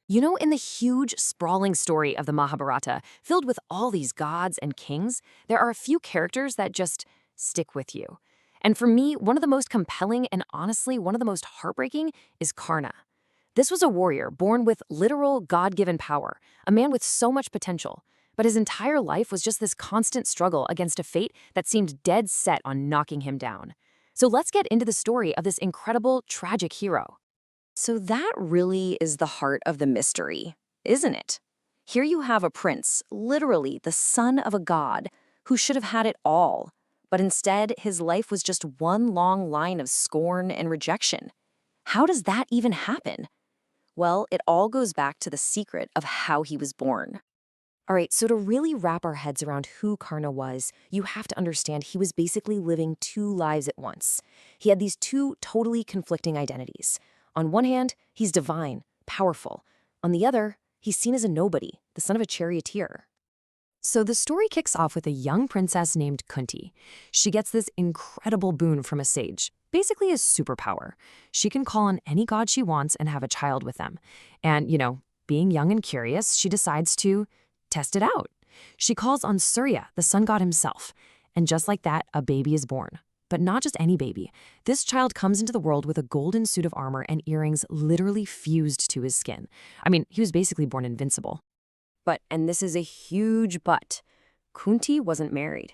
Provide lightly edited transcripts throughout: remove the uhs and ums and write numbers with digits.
In the huge, sprawling story of the Mahabharata, filled with all these gods and kings, there are a few characters that just stick with you. And for me, one of the most compelling and honestly one of the most heartbreaking is Karna. This was a warrior born with literal God-given power, a man with so much potential. But his entire life was just this constant struggle against a fate that seemed dead set on knocking him down. So let's get into the story of this incredible, tragic hero. So that really is the heart of the mystery, isn't it? Here you have a prince, literally the son of a god, who should have had it all. But instead, his life was just one long line of scorn and rejection. How does that even happen? Well, it all goes back to the secret of how he was born. All right, so to really wrap our heads around who Karna was, you have to understand he was basically living two lives at once. He had these two totally conflicting identities. On one hand, he's divine, powerful. On the other, he's seen as a nobody, the son of a charioteer. So the story kicks off with a young princess named Kunti. She gets this incredible boon from a sage, basically a superpower. She can call on any god she wants and have a child with them. And, being young and curious, she decides to test it out. She calls on Surya, the sun god himself. And just like that, a baby is born. But not just any baby. This child comes into the world with a golden suit of armor and earrings literally fused to his skin. I mean, he was basically born invincible. But, and this is a huge but, Kunti wasn't married.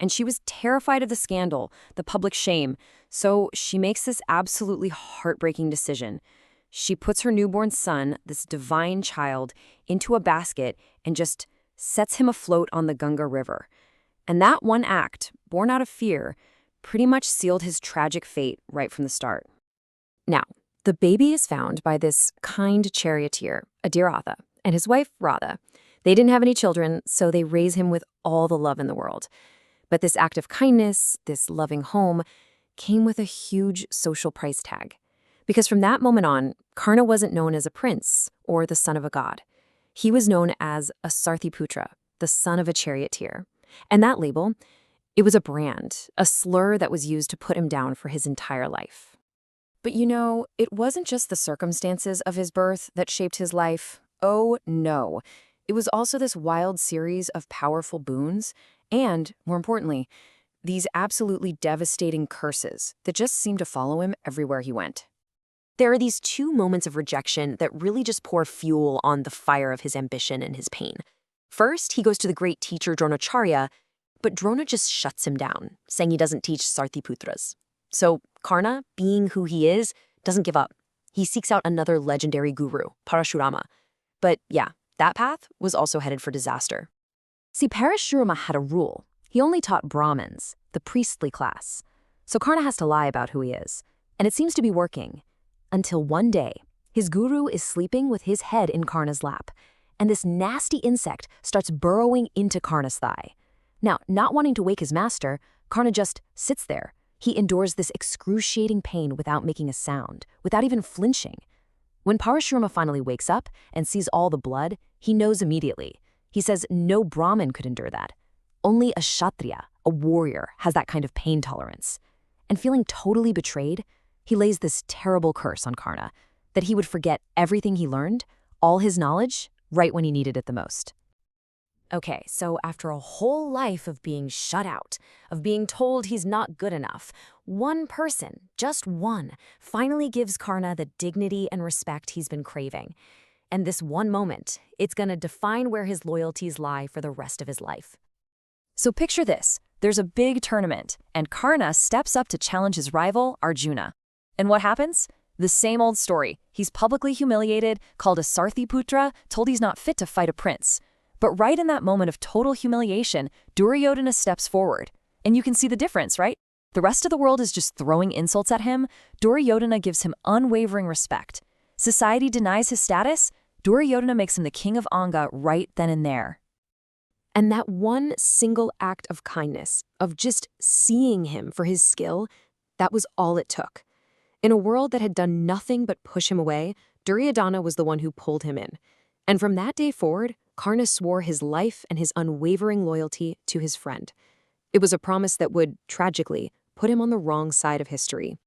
And she was terrified of the scandal, the public shame, so she makes this absolutely heartbreaking decision. She puts her newborn son, this divine child, into a basket and just sets him afloat on the Ganga River. And that one act, born out of fear, pretty much sealed his tragic fate right from the start. Now, the baby is found by this kind charioteer, Adiratha, and his wife, Radha. They didn't have any children, so they raise him with all the love in the world. But this act of kindness, this loving home, came with a huge social price tag. Because from that moment on, Karna wasn't known as a prince or the son of a god. He was known as a Sarthiputra, the son of a charioteer. And that label, it was a brand, a slur that was used to put him down for his entire life. But it wasn't just the circumstances of his birth that shaped his life. Oh, no. It was also this wild series of powerful boons and, more importantly, these absolutely devastating curses that just seemed to follow him everywhere he went. There are these two moments of rejection that really just pour fuel on the fire of his ambition and his pain. First, he goes to the great teacher Dronacharya, but Drona just shuts him down, saying he doesn't teach Sarthiputras. So Karna, being who he is, doesn't give up. He seeks out another legendary guru, Parashurama. But yeah, that path was also headed for disaster. See, Parashurama had a rule. He only taught Brahmins, the priestly class. So Karna has to lie about who he is. And it seems to be working. Until one day, his guru is sleeping with his head in Karna's lap, and this nasty insect starts burrowing into Karna's thigh. Now, not wanting to wake his master, Karna just sits there. He endures this excruciating pain without making a sound, without even flinching. When Parashurama finally wakes up and sees all the blood, he knows immediately. He says no Brahmin could endure that. Only a Kshatriya, a warrior, has that kind of pain tolerance. And feeling totally betrayed, he lays this terrible curse on Karna, that he would forget everything he learned, all his knowledge, right when he needed it the most. Okay, so after a whole life of being shut out, of being told he's not good enough, one person, just one, finally gives Karna the dignity and respect he's been craving. And this one moment, it's gonna define where his loyalties lie for the rest of his life. So picture this. There's a big tournament, and Karna steps up to challenge his rival, Arjuna. And what happens? The same old story. He's publicly humiliated, called a Sarthiputra, told he's not fit to fight a prince. But right in that moment of total humiliation, Duryodhana steps forward. And you can see the difference, right? The rest of the world is just throwing insults at him. Duryodhana gives him unwavering respect. Society denies his status. Duryodhana makes him the king of Anga right then and there. And that one single act of kindness, of just seeing him for his skill, that was all it took. In a world that had done nothing but push him away, Duryodhana was the one who pulled him in. And from that day forward, Karna swore his life and his unwavering loyalty to his friend. It was a promise that would, tragically, put him on the wrong side of history.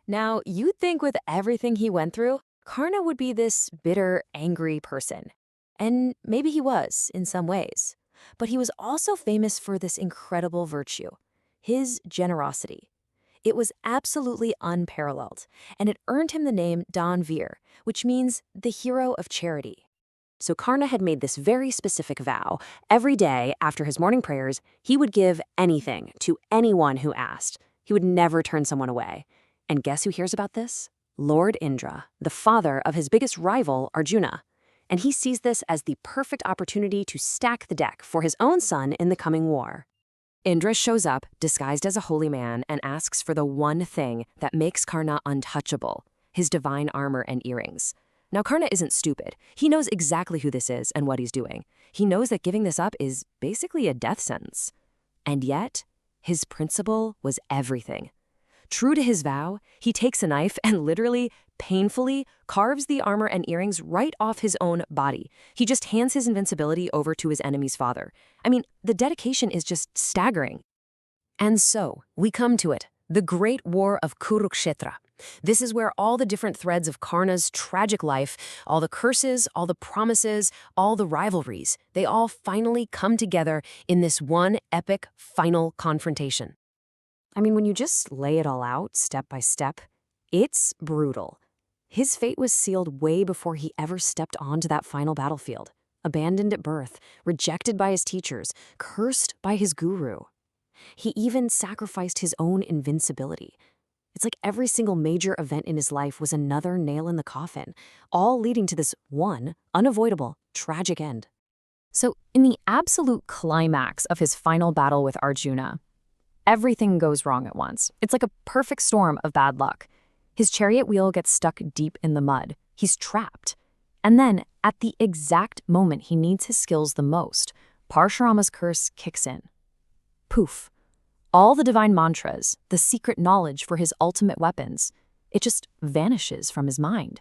Now, you'd think with everything he went through, Karna would be this bitter, angry person. And maybe he was, in some ways. But he was also famous for this incredible virtue, his generosity. It was absolutely unparalleled, and it earned him the name Don Veer, which means the hero of charity. So Karna had made this very specific vow. Every day after his morning prayers, he would give anything to anyone who asked. He would never turn someone away. And guess who hears about this? Lord Indra, the father of his biggest rival, Arjuna. And he sees this as the perfect opportunity to stack the deck for his own son in the coming war. Indra shows up, disguised as a holy man, and asks for the one thing that makes Karna untouchable, his divine armor and earrings. Now, Karna isn't stupid. He knows exactly who this is and what he's doing. He knows that giving this up is basically a death sentence. And yet, his principle was everything. True to his vow, he takes a knife and literally, painfully, carves the armor and earrings right off his own body. He just hands his invincibility over to his enemy's father. I mean, the dedication is just staggering. And so, we come to it, the Great War of Kurukshetra. This is where all the different threads of Karna's tragic life, all the curses, all the promises, all the rivalries, they all finally come together in this one epic final confrontation. I mean, when you just lay it all out, step by step, it's brutal. His fate was sealed way before he ever stepped onto that final battlefield. Abandoned at birth, rejected by his teachers, cursed by his guru. He even sacrificed his own invincibility. It's like every single major event in his life was another nail in the coffin, all leading to this one, unavoidable, tragic end. So, in the absolute climax of his final battle with Arjuna, everything goes wrong at once. It's like a perfect storm of bad luck. His chariot wheel gets stuck deep in the mud. He's trapped. And then, at the exact moment he needs his skills the most, Parshurama's curse kicks in. Poof. All the divine mantras, the secret knowledge for his ultimate weapons, it just vanishes from his mind.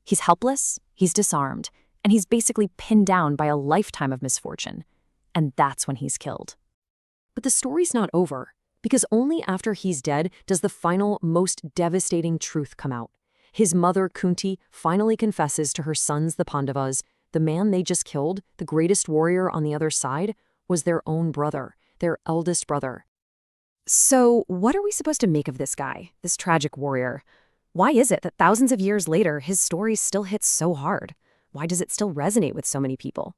He's helpless, he's disarmed, and he's basically pinned down by a lifetime of misfortune. And that's when he's killed. But the story's not over. Because only after he's dead does the final, most devastating truth come out. His mother, Kunti, finally confesses to her sons, the Pandavas, the man they just killed, the greatest warrior on the other side, was their own brother, their eldest brother. So, what are we supposed to make of this guy, this tragic warrior? Why is it that thousands of years later, his story still hits so hard? Why does it still resonate with so many people?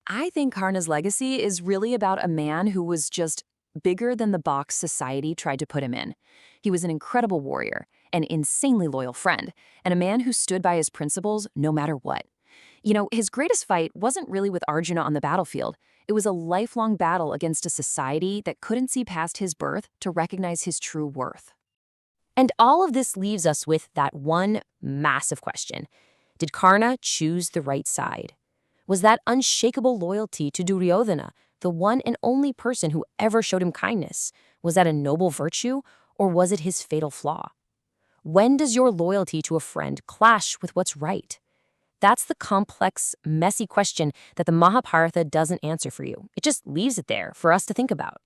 I think Karna's legacy is really about a man who was just bigger than the box society tried to put him in. He was an incredible warrior, an insanely loyal friend, and a man who stood by his principles no matter what. You know, his greatest fight wasn't really with Arjuna on the battlefield. It was a lifelong battle against a society that couldn't see past his birth to recognize his true worth. And all of this leaves us with that one massive question. Did Karna choose the right side? Was that unshakable loyalty to Duryodhana, the one and only person who ever showed him kindness? Was that a noble virtue, or was it his fatal flaw? When does your loyalty to a friend clash with what's right? That's the complex, messy question that the Mahabharata doesn't answer for you. It just leaves it there for us to think about.